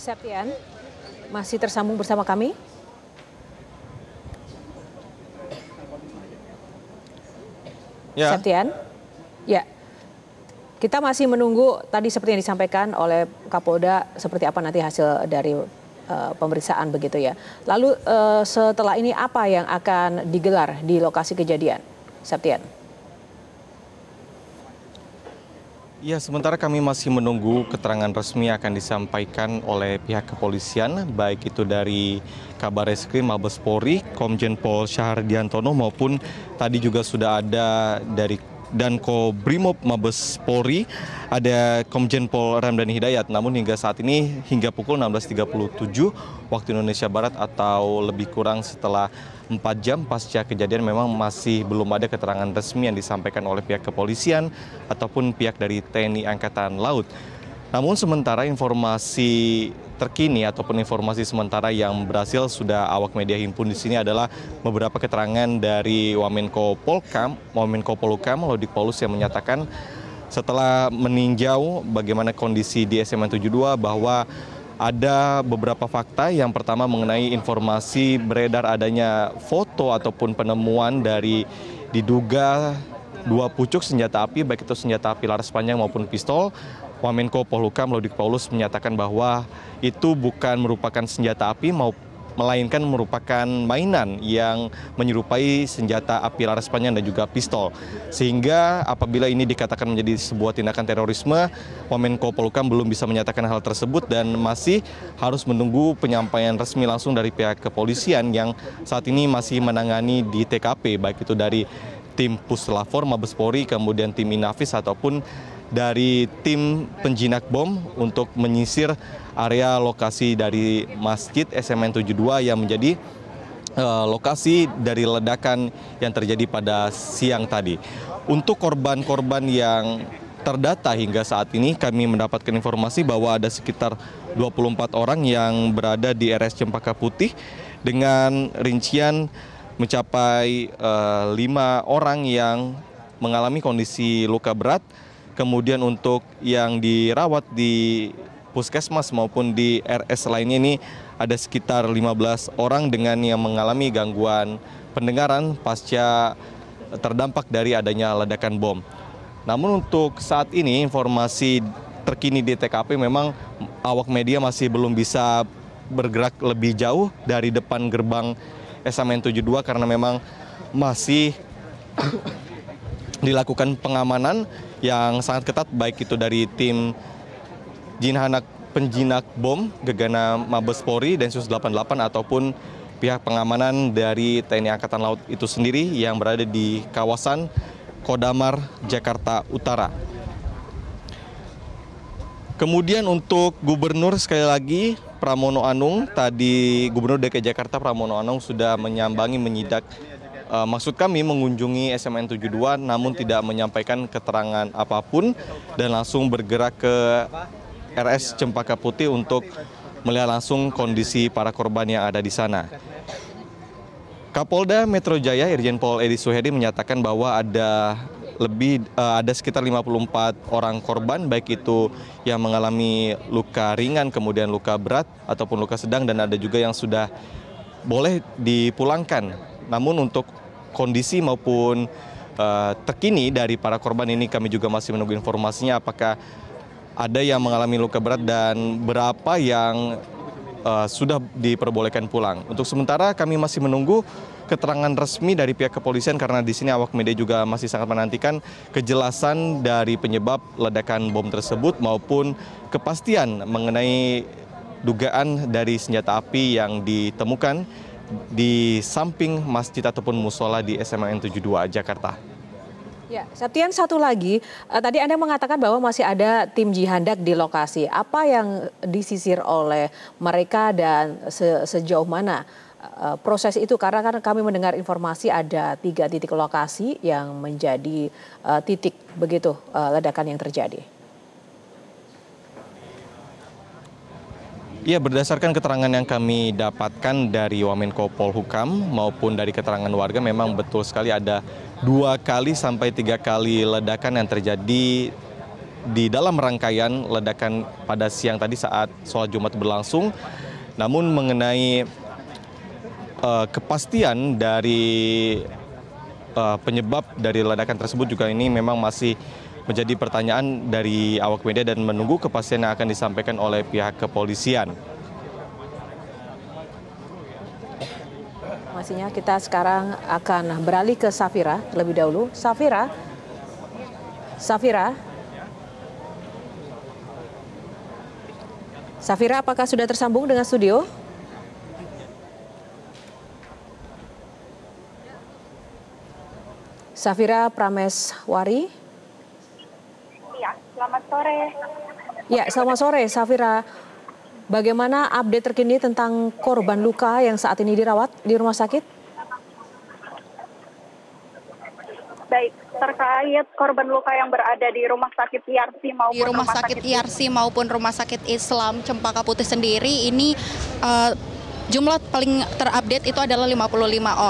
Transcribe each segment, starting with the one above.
Septian, masih tersambung bersama kami? Ya. Septian? Ya. Kita masih menunggu tadi seperti yang disampaikan oleh Kapolda seperti apa nanti hasil dari pemeriksaan begitu ya. Lalu setelah ini apa yang akan digelar di lokasi kejadian, Septian? Ya, sementara kami masih menunggu keterangan resmi akan disampaikan oleh pihak kepolisian, baik itu dari Kabareskrim Mabes Polri, Komjen Pol Syahardiantono maupun tadi juga sudah ada dari Danko Brimob Mabes Polri, ada Komjen Pol Ramdhani Hidayat. Namun hingga saat ini, hingga pukul 16.37 waktu Indonesia Barat atau lebih kurang setelah 4 jam pasca kejadian, memang masih belum ada keterangan resmi yang disampaikan oleh pihak kepolisian ataupun pihak dari TNI Angkatan Laut. Namun sementara informasi terkini ataupun informasi sementara yang berhasil sudah awak media himpun di sini adalah beberapa keterangan dari Wamenko Polhukam Lodiq Paulus yang menyatakan setelah meninjau bagaimana kondisi di SMN 72 bahwa ada beberapa fakta. Yang pertama mengenai informasi beredar adanya foto ataupun penemuan dari diduga 2 pucuk senjata api, baik itu senjata api laras panjang maupun pistol. Wamenko Polhukam Lodiq Paulus menyatakan bahwa itu bukan merupakan senjata api melainkan merupakan mainan yang menyerupai senjata api laras panjang dan juga pistol. Sehingga apabila ini dikatakan menjadi sebuah tindakan terorisme, Wamenko Polhukam belum bisa menyatakan hal tersebut dan masih harus menunggu penyampaian resmi langsung dari pihak kepolisian yang saat ini masih menangani di TKP, baik itu dari tim Puslapfor Mabes Polri, kemudian tim Inafis ataupun dari tim penjinak bom untuk menyisir area lokasi dari Masjid SMN 72 yang menjadi lokasi dari ledakan yang terjadi pada siang tadi. Untuk korban-korban yang terdata hingga saat ini, kami mendapatkan informasi bahwa ada sekitar 24 orang yang berada di RS Cempaka Putih dengan rincian mencapai 5 orang yang mengalami kondisi luka berat. Kemudian untuk yang dirawat di puskesmas maupun di RS lainnya ini ada sekitar 15 orang dengan yang mengalami gangguan pendengaran pasca terdampak dari adanya ledakan bom. Namun untuk saat ini informasi terkini di TKP memang awak media masih belum bisa bergerak lebih jauh dari depan gerbang SMN 72 karena memang masih dilakukan pengamanan yang sangat ketat, baik itu dari tim Jinhanak Penjinak Bom Gegana Mabes Polri Densus 88 ataupun pihak pengamanan dari TNI Angkatan Laut itu sendiri yang berada di kawasan Kodamar, Jakarta Utara. Kemudian untuk Gubernur sekali lagi Pramono Anung, tadi Gubernur DKI Jakarta Pramono Anung sudah menyambangi menyidak mengunjungi SMN 72 namun tidak menyampaikan keterangan apapun dan langsung bergerak ke RS Cempaka Putih untuk melihat langsung kondisi para korban yang ada di sana. Kapolda Metro Jaya Irjen Pol Edi Suhedi menyatakan bahwa ada sekitar 54 orang korban, baik itu yang mengalami luka ringan, kemudian luka berat ataupun luka sedang, dan ada juga yang sudah boleh dipulangkan. Namun untuk kondisi maupun terkini dari para korban ini kami juga masih menunggu informasinya apakah ada yang mengalami luka berat dan berapa yang sudah diperbolehkan pulang. Untuk sementara kami masih menunggu keterangan resmi dari pihak kepolisian karena di sini awak media juga masih sangat menantikan kejelasan dari penyebab ledakan bom tersebut maupun kepastian mengenai dugaan dari senjata api yang ditemukan di samping masjid ataupun musola di SMN 72 Jakarta. Ya, Septian, satu lagi, tadi Anda mengatakan bahwa masih ada tim Jihandak di lokasi. Apa yang disisir oleh mereka dan sejauh mana proses itu? Karena kan kami mendengar informasi ada 3 titik lokasi yang menjadi titik begitu ledakan yang terjadi. Ya, berdasarkan keterangan yang kami dapatkan dari Wamenko Polhukam maupun dari keterangan warga, memang betul sekali ada 2 kali sampai 3 kali ledakan yang terjadi di dalam rangkaian ledakan pada siang tadi saat sholat Jumat berlangsung. Namun mengenai kepastian dari penyebab dari ledakan tersebut juga ini memang masih menjadi pertanyaan dari awak media dan menunggu kepastian yang akan disampaikan oleh pihak kepolisian. Informasinya kita sekarang akan beralih ke Safira terlebih dahulu. Safira. Safira, apakah sudah tersambung dengan studio? Safira Prameswari. Ya, selamat sore. Ya, selamat sore Safira. Bagaimana update terkini tentang korban luka yang saat ini dirawat di rumah sakit? Baik, terkait korban luka yang berada di rumah sakit IARSI maupun rumah sakit Islam Cempaka Putih sendiri, ini jumlah paling terupdate itu adalah 55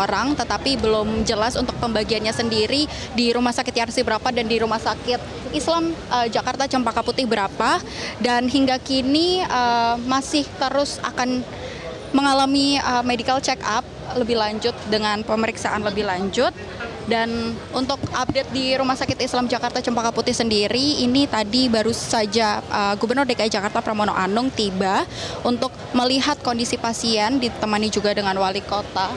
orang, tetapi belum jelas untuk pembagiannya sendiri di rumah sakit IARSI berapa dan di rumah sakit Islam Jakarta Cempaka Putih berapa. Dan hingga kini masih terus akan mengalami medical check up lebih lanjut dengan pemeriksaan lebih lanjut. Dan untuk update di Rumah Sakit Islam Jakarta Cempaka Putih sendiri, ini tadi baru saja Gubernur DKI Jakarta Pramono Anung tiba untuk melihat kondisi pasien, ditemani juga dengan wali kota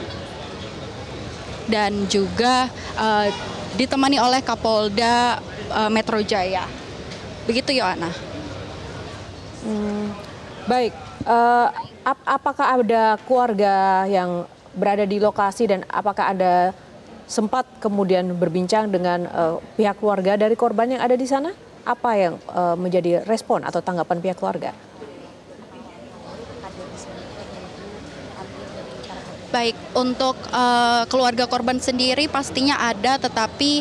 dan juga ditemani oleh Kapolda Metro Jaya. Begitu, Yohana. Baik, apakah ada keluarga yang berada di lokasi dan apakah ada sempat kemudian berbincang dengan pihak keluarga dari korban yang ada di sana? Apa yang menjadi respon atau tanggapan pihak keluarga? Baik, untuk keluarga korban sendiri pastinya ada, tetapi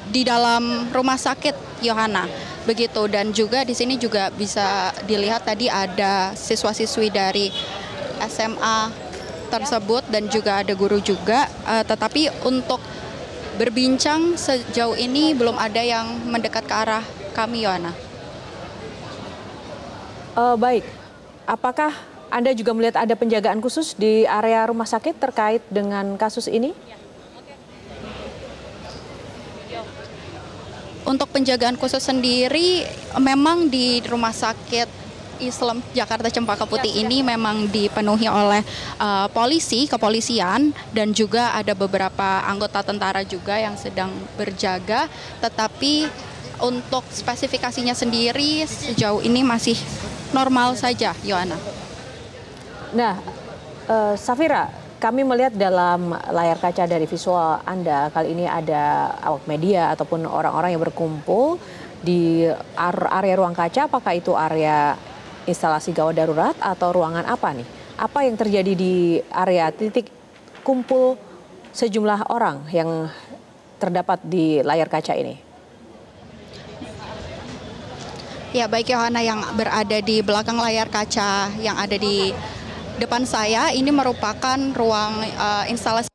di dalam rumah sakit, Yohana. Begitu, dan juga di sini juga bisa dilihat tadi ada siswa-siswi dari SMA tersebut dan juga ada guru juga, tetapi untuk berbincang sejauh ini belum ada yang mendekat ke arah kami, Yohana. Baik, apakah Anda juga melihat ada penjagaan khusus di area rumah sakit terkait dengan kasus ini? Untuk penjagaan khusus sendiri, memang di rumah sakit Islam Jakarta Cempaka Putih ini memang dipenuhi oleh kepolisian, dan juga ada beberapa anggota tentara juga yang sedang berjaga. Tetapi untuk spesifikasinya sendiri sejauh ini masih normal saja, Yohana. Nah, Safira, kami melihat dalam layar kaca dari visual Anda, kali ini ada awak media ataupun orang-orang yang berkumpul di area ruang kaca. Apakah itu area instalasi gawat darurat atau ruangan apa nih? Apa yang terjadi di area titik kumpul sejumlah orang yang terdapat di layar kaca ini? Ya, baik Yohana, yang berada di belakang layar kaca yang ada di depan saya ini merupakan ruang instalasi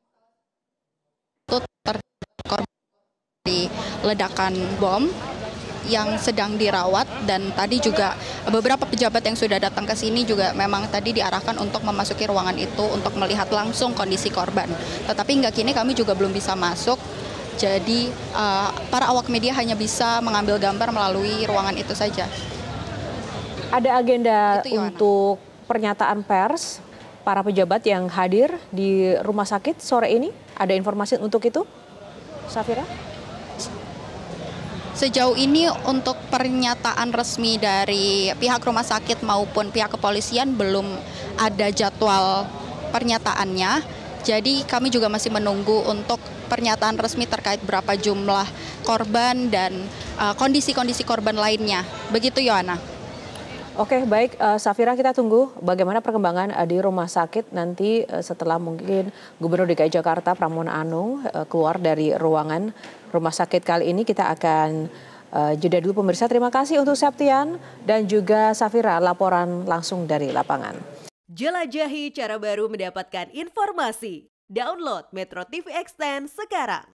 terkorban di ledakan bom yang sedang dirawat. Dan tadi juga beberapa pejabat yang sudah datang ke sini juga memang tadi diarahkan untuk memasuki ruangan itu untuk melihat langsung kondisi korban. Tetapi hingga kini kami juga belum bisa masuk, jadi para awak media hanya bisa mengambil gambar melalui ruangan itu saja. Ada agenda untuk pernyataan pers para pejabat yang hadir di rumah sakit sore ini? Ada informasi untuk itu, Safira? Sejauh ini untuk pernyataan resmi dari pihak rumah sakit maupun pihak kepolisian belum ada jadwal pernyataannya. Jadi kami juga masih menunggu untuk pernyataan resmi terkait berapa jumlah korban dan kondisi-kondisi korban lainnya. Begitu, Yohana. Oke, baik, Safira, kita tunggu bagaimana perkembangan di rumah sakit nanti setelah mungkin Gubernur DKI Jakarta Pramono Anung keluar dari ruangan rumah sakit kali ini. Kita akan jeda dulu pemirsa. Terima kasih untuk Septian dan juga Safira laporan langsung dari lapangan. Jelajahi cara baru mendapatkan informasi. Download Metro TV Extend sekarang.